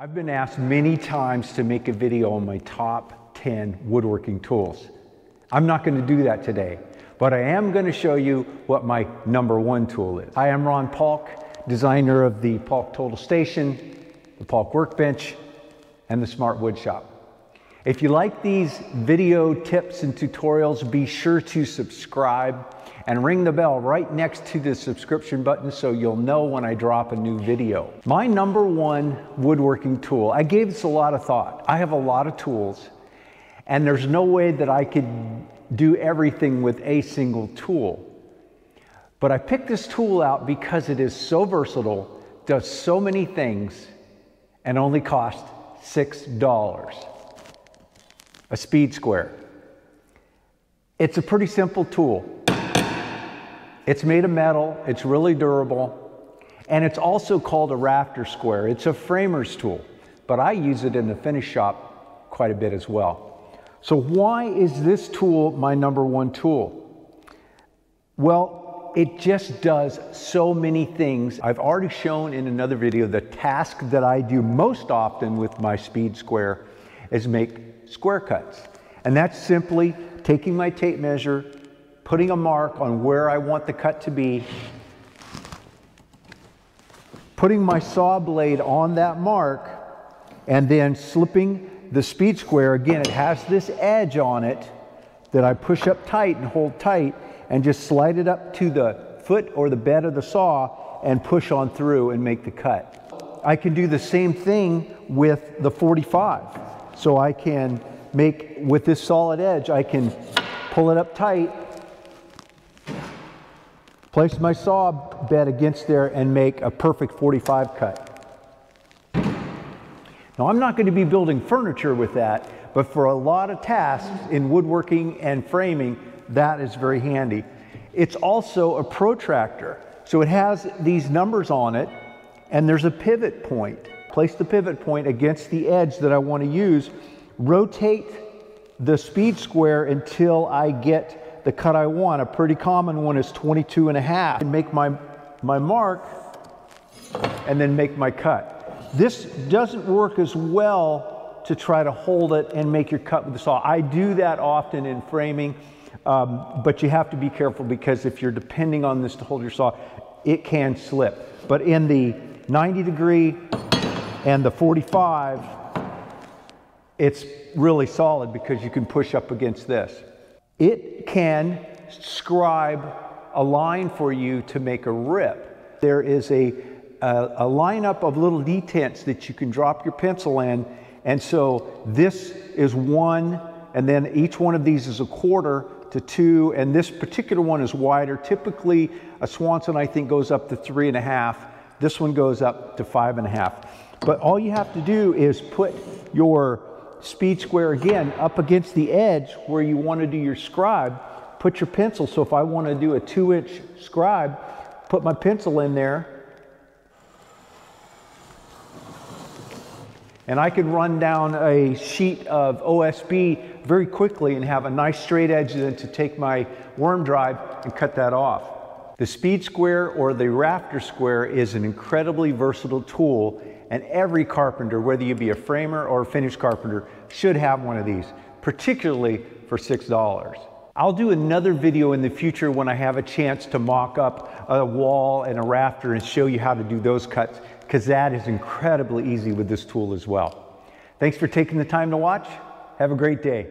I've been asked many times to make a video on my top 10 woodworking tools. I'm not going to do that today, but I am going to show you what my #1 tool is. Hi, I'm Ron Paulk, designer of the Paulk Total Station, the Paulk Workbench, and the Smart Wood Shop. If you like these video tips and tutorials, be sure to subscribe and ring the bell right next to the subscription button so you'll know when I drop a new video. My #1 woodworking tool, I gave this a lot of thought. I have a lot of tools, and there's no way that I could do everything with a single tool. But I picked this tool out because it is so versatile, does so many things, and only cost $6. A speed square. It's a pretty simple tool. It's made of metal, it's really durable, and it's also called a rafter square. It's a framer's tool, but I use it in the finish shop quite a bit as well. So why is this tool my #1 tool? Well, it just does so many things. I've already shown in another video the task that I do most often with my speed square is make square cuts. And that's simply taking my tape measure, putting a mark on where I want the cut to be, putting my saw blade on that mark, and then slipping the speed square. Again, it has this edge on it that I push up tight and hold tight and just slide it up to the foot or the bed of the saw and push on through and make the cut. I can do the same thing with the 45. So I can make, with this solid edge, I can pull it up tight, place my saw bed against there, and make a perfect 45 cut. Now, I'm not going to be building furniture with that, but for a lot of tasks in woodworking and framing, that is very handy. It's also a protractor. So it has these numbers on it, and there's a pivot point. Place the pivot point against the edge that I want to use, rotate the speed square until I get the cut I want. A pretty common one is 22.5. And make my mark and then make my cut. This doesn't work as well to try to hold it and make your cut with the saw. I do that often in framing, but you have to be careful because if you're depending on this to hold your saw, it can slip. But in the 90-degree and the 45, it's really solid because you can push up against this. It can scribe a line for you to make a rip. There is a lineup of little detents that you can drop your pencil in, and so this is 1, and then each one of these is 1/4 to 2, and this particular one is wider. Typically, a Swanson, I think, goes up to 3.5. This one goes up to 5.5. But all you have to do is put your speed square again up against the edge where you want to do your scribe. Put your pencil. So if I want to do a 2-inch scribe, put my pencil in there, and I can run down a sheet of OSB very quickly and have a nice straight edge then to take my worm drive and cut that off. The speed square or the rafter square is an incredibly versatile tool, and every carpenter, whether you be a framer or a finished carpenter, should have one of these, particularly for $6. I'll do another video in the future when I have a chance to mock up a wall and a rafter and show you how to do those cuts, because that is incredibly easy with this tool as well. Thanks for taking the time to watch. Have a great day.